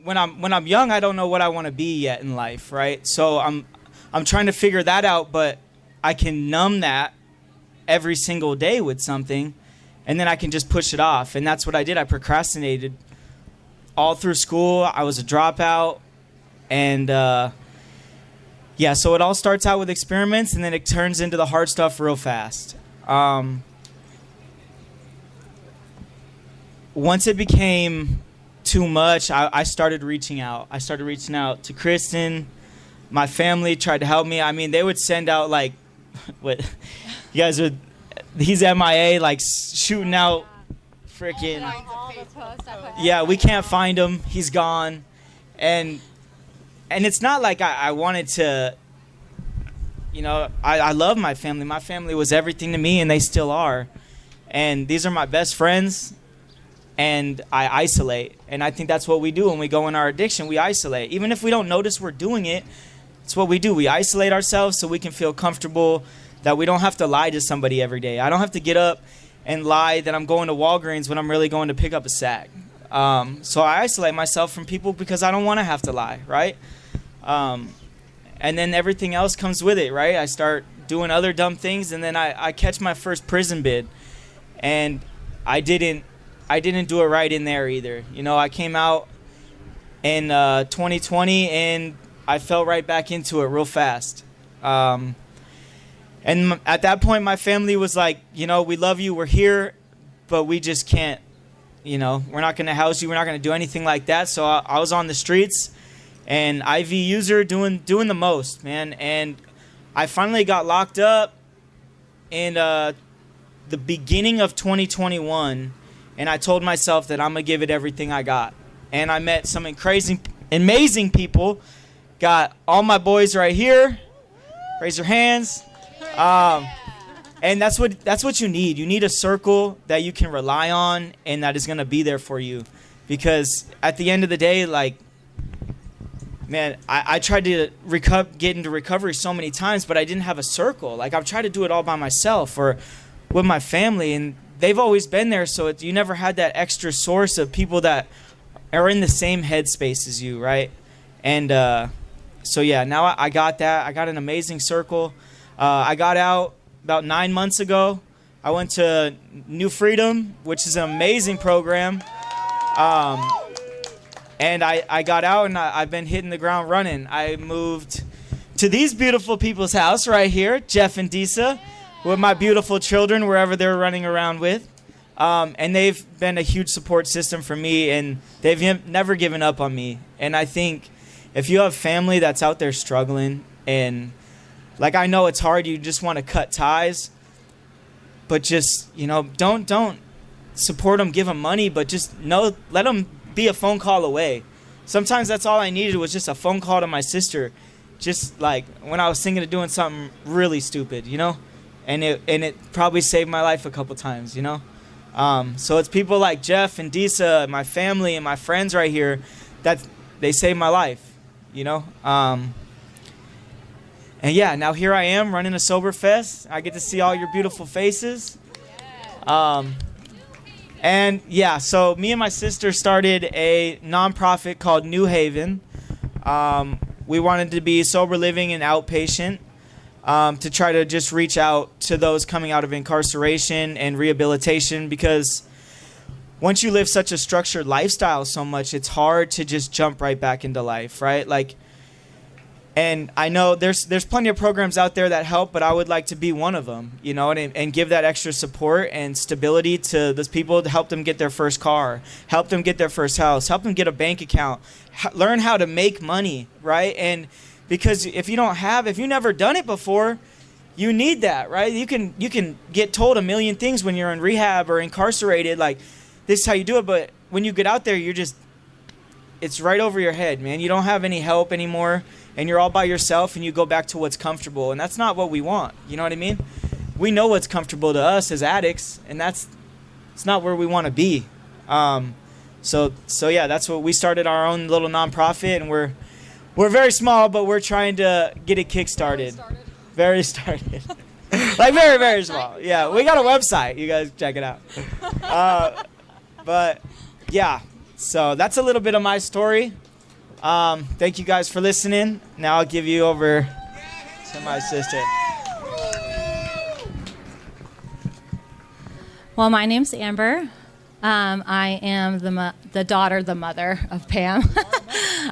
When I'm young, I don't know what I want to be yet in life, right? So I'm trying to figure that out, but I can numb that every single day with something, and then I can just push it off. And that's what I did. I procrastinated all through school. I was a dropout, and yeah, so it all starts out with experiments, and then it turns into the hard stuff real fast. Once it became too much, I started reaching out. I started reaching out to Kristen. My family tried to help me. I mean, they would send out, like, what you guys would, he's MIA, like, shooting out freaking, yeah, we can't find him. He's gone. And it's not like I wanted to, you know, I love my family. My family was everything to me, and they still are. And these are my best friends. And I isolate. And I think that's what we do when we go in our addiction. We isolate. Even if we don't notice we're doing it, it's what we do. We isolate ourselves so we can feel comfortable that we don't have to lie to somebody every day. I don't have to get up and lie that I'm going to Walgreens when I'm really going to pick up a sack. So I isolate myself from people because I don't want to have to lie, right? And then everything else comes with it, right? I start doing other dumb things, and then I catch my first prison bid. And I didn't do it right in there either. You know, I came out in 2020, and I fell right back into it real fast. And at that point, my family was like, you know, we love you, we're here, but we just can't, you know, we're not going to house you, we're not going to do anything like that. So I was on the streets, and IV user doing the most, man. And I finally got locked up in the beginning of 2021. And I told myself that I'm going to give it everything I got. And I met some amazing people. Got all my boys right here. Raise your hands. And that's what you need. You need a circle that you can rely on and that is going to be there for you. Because at the end of the day, like, man, I tried to get into recovery so many times, but I didn't have a circle. Like, I've tried to do it all by myself or with my family, and they've always been there, so you never had that extra source of people that are in the same headspace as you, right? And so, yeah, now I got that. I got an amazing circle. I got out about 9 months ago. I went to New Freedom, which is an amazing program. And I got out, and I've been hitting the ground running. I moved to these beautiful people's house right here, Jeff and Disa, with my beautiful children, wherever they're running around with. And they've been a huge support system for me, and they've never given up on me. And I think if you have family that's out there struggling, and like, I know it's hard, you just want to cut ties, but just, you know, don't support them, give them money, but just let them be a phone call away. Sometimes that's all I needed was just a phone call to my sister, just like when I was thinking of doing something really stupid, you know? And it probably saved my life a couple times, you know? So it's people like Jeff and Disa, my family and my friends right here, that they saved my life, you know? And yeah, now here I am running a Sober Fest. I get to see all your beautiful faces. And yeah, so me and my sister started a nonprofit called New Haven. We wanted to be sober living and outpatient. To try to just reach out to those coming out of incarceration and rehabilitation, because once you live such a structured lifestyle so much, it's hard to just jump right back into life, right? Like, and I know there's plenty of programs out there that help, but I would like to be one of them, you know, and give that extra support and stability to those people, to help them get their first car, help them get their first house, help them get a bank account, learn how to make money, right? And because if you've never done it before, you need that, right? You can get told a million things when you're in rehab or incarcerated, like, this is how you do it, but when you get out there, it's right over your head, man. You don't have any help anymore, and you're all by yourself, and you go back to what's comfortable, and that's not what we want, you know what I mean? We know what's comfortable to us as addicts, and it's not where we want to be. So yeah, that's what we started, our own little nonprofit, and we're very small, but we're trying to get it kick-started. Very started. Like, very, very small. Yeah, we got a website. You guys check it out. But, yeah. So that's a little bit of my story. Thank you guys for listening. Now I'll give you over to my sister. Well, my name's Amber. I am the mother of Pam.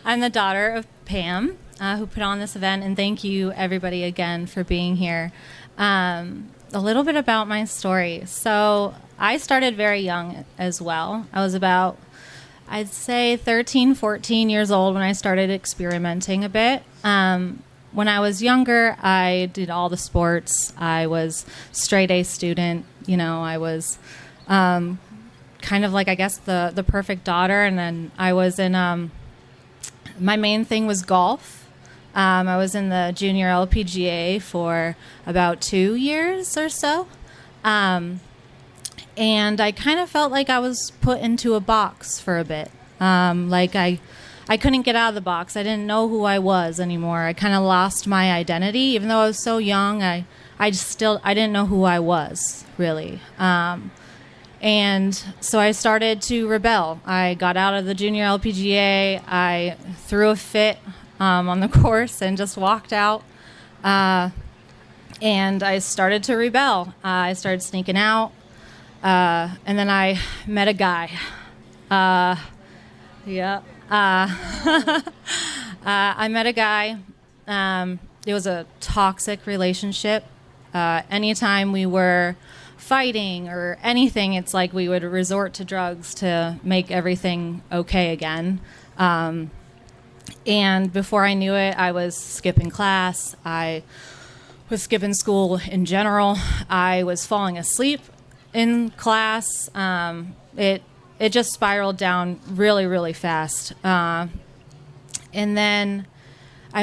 I'm the daughter of Pam, who put on this event, and thank you everybody again for being here. A little bit about my story. So I started very young as well. I was about, I'd say 13, 14 years old when I started experimenting a bit. When I was younger, I did all the sports. I was straight A student. You know, I was kind of like, I guess, the perfect daughter. And then I was in, my main thing was golf. I was in the junior LPGA for about 2 years or so. And I kind of felt like I was put into a box for a bit. Like I couldn't get out of the box. I didn't know who I was anymore. I kind of lost my identity. Even though I was so young, I didn't know who I was, really. And so I started to rebel. I got out of the junior LPGA. I threw a fit on the course and just walked out. And I started to rebel. I started sneaking out. And then I met a guy. I met a guy. It was a toxic relationship. Anytime we were fighting or anything, it's like we would resort to drugs to make everything okay again. And before I knew it, I was skipping class. I was skipping school in general. I was falling asleep in class. It just spiraled down really, really fast. And then I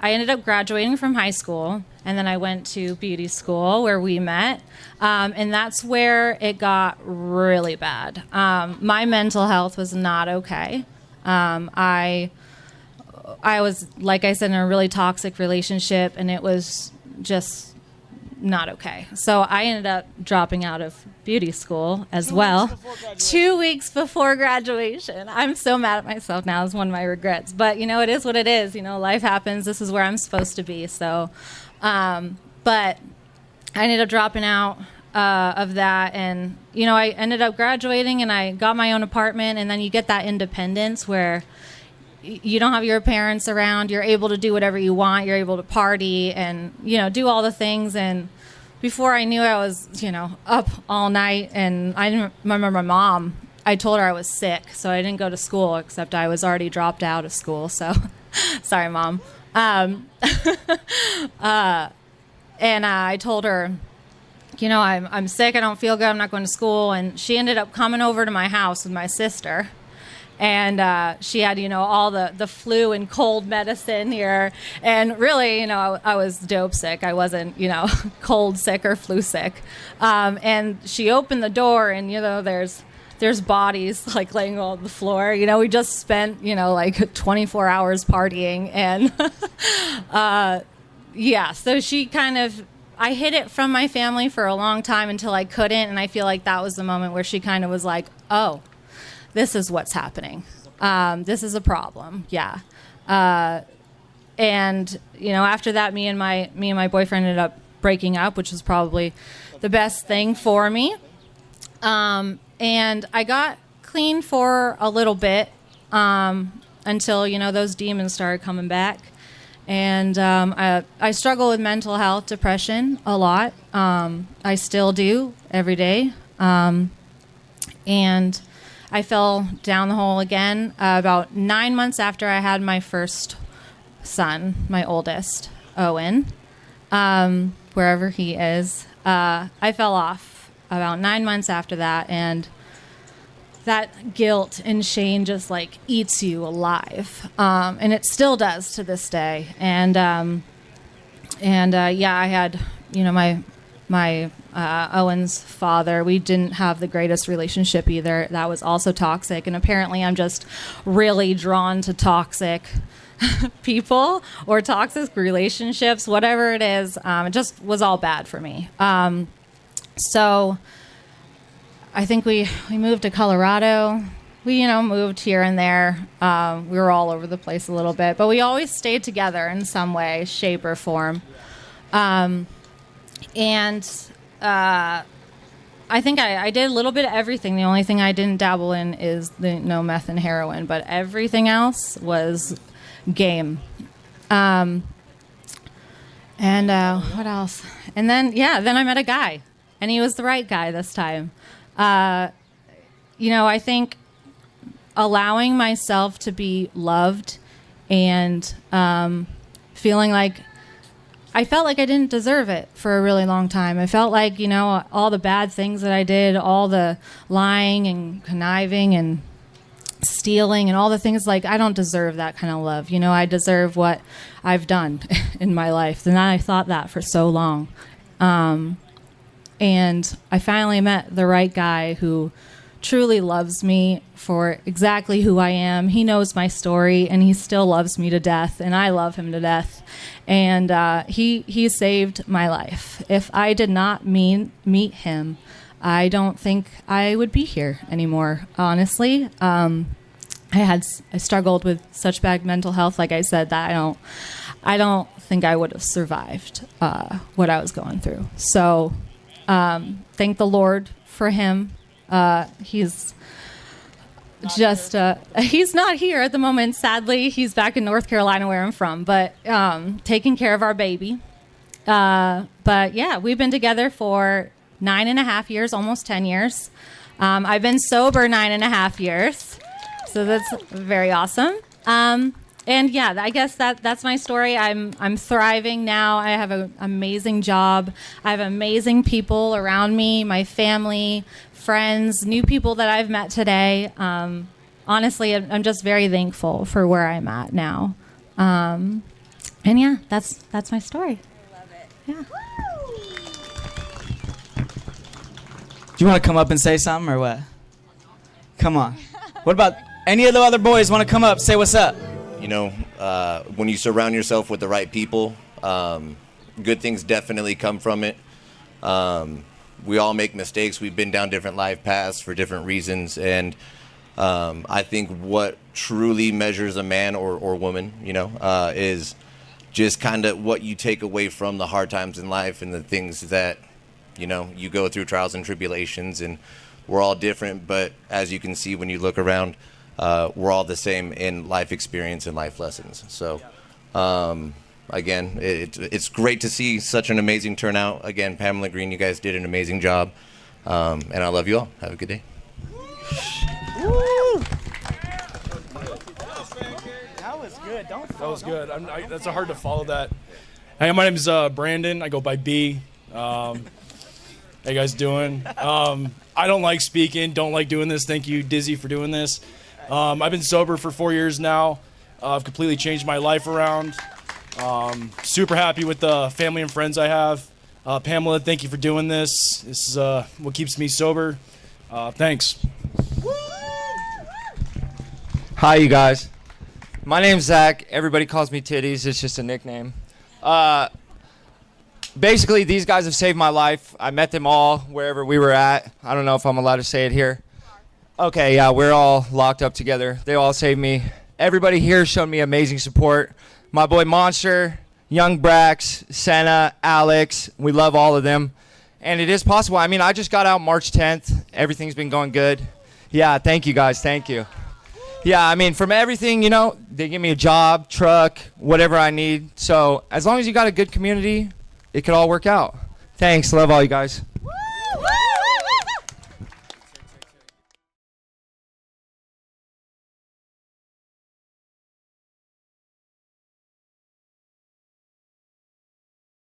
ended up graduating from high school, and then I went to beauty school where we met. And that's where it got really bad. My mental health was not okay. I was, like I said, in a really toxic relationship, and it was just not okay. So I ended up dropping out of beauty school as well. 2 weeks before graduation. I'm so mad at myself now. It's one of my regrets. But, you know, it is what it is. You know, life happens. This is where I'm supposed to be. So, but I ended up dropping out of that. And, you know, I ended up graduating and I got my own apartment. And then you get that independence where you don't have your parents around. You're able to do whatever you want. You're able to party and, you know, do all the things. And before I knew it, I was, you know, up all night. And I didn't remember my mom. I told her I was sick, so I didn't go to school, except I was already dropped out of school. So sorry, Mom. And I told her, you know, I'm sick. I don't feel good. I'm not going to school. And she ended up coming over to my house with my sister. And she had, you know, all the flu and cold medicine here. And really, you know, I was dope sick. I wasn't, you know, cold sick or flu sick. And she opened the door and, you know, there's bodies like laying on the floor. You know, we just spent, you know, like 24 hours partying. And yeah, so she kind of, I hid it from my family for a long time until I couldn't. And I feel like that was the moment where she kind of was like, oh, this is what's happening. This is a problem. Yeah. And, you know, after that, me and my boyfriend ended up breaking up, which was probably the best thing for me. And I got clean for a little bit until, you know, those demons started coming back. And I struggle with mental health, depression a lot. I still do every day. And I fell down the hole again about 9 months after I had my first son, my oldest, Owen, wherever he is. I fell off about 9 months after that, and that guilt and shame just like eats you alive, and it still does to this day. And yeah, I had, you know, my Owen's father. We didn't have the greatest relationship either. That was also toxic, and apparently I'm just really drawn to toxic people or toxic relationships, whatever it is. It just was all bad for me. So I think we moved to Colorado we moved here and there. We were all over the place a little bit, but we always stayed together in some way, shape, or form. And I think I did a little bit of everything. The only thing I didn't dabble in is the meth and heroin, but everything else was game. And what else? And then I met a guy, and he was the right guy this time. I think allowing myself to be loved and feeling like I felt like I didn't deserve it for a really long time. I felt like, all the bad things that I did, all the lying and conniving and stealing and all the things, like, I don't deserve that kind of love. I deserve what I've done in my life. And I thought that for so long. And I finally met the right guy who truly loves me for exactly who I am. He knows my story, and he still loves me to death, and I love him to death. And he saved my life. If I did not meet him, I don't think I would be here anymore, honestly. I struggled with such bad mental health, like I said, that I don't think I would have survived what I was going through. So thank the Lord for him. He's just he's not here at the moment, sadly. He's back in North Carolina, where I'm from, but taking care of our baby. But yeah, we've been together for 9.5 years, almost 10 years. I've been sober 9.5 years, so that's very awesome. And yeah, I guess that's my story. I'm thriving now. I have an amazing job. I have amazing people around me, my family, friends, new people that I've met today. Honestly, I'm just very thankful for where I'm at now. And yeah, that's my story. I love it. Yeah. Do you want to come up and say something or what? Come on. What about any of the other boys want to come up, say what's up? When you surround yourself with the right people, good things definitely come from it. We all make mistakes. We've been down different life paths for different reasons. And I think what truly measures a man or woman, is just kind of what you take away from the hard times in life and the things that, you go through, trials and tribulations. And we're all different. But as you can see when you look around, we're all the same in life experience and life lessons. So, again, it's great to see such an amazing turnout. Again, Pamela Green, you guys did an amazing job. And I love you all. Have a good day. That was good. That was good. That's hard to follow that. Hey, my name is Brandon. I go by B. How you guys doing? I don't like speaking. Don't like doing this. Thank you, Dizzy, for doing this. I've been sober for 4 years now. I've completely changed my life around. Super happy with the family and friends I have. Pamela, thank you for doing this. This is what keeps me sober. Thanks. Hi, you guys. My name's Zach. Everybody calls me Titties. It's just a nickname. Basically, these guys have saved my life. I met them all wherever we were at. I don't know if I'm allowed to say it here. Okay, yeah, we're all locked up together. They all saved me. Everybody here showed me amazing support. My boy Monster, Young Brax, Senna, Alex, we love all of them. And it is possible. I mean, I just got out March 10th. Everything's been going good. Yeah, thank you guys, thank you. Yeah, I mean, from everything, they give me a job, truck, whatever I need. So as long as you got a good community, it could all work out. Thanks, love all you guys.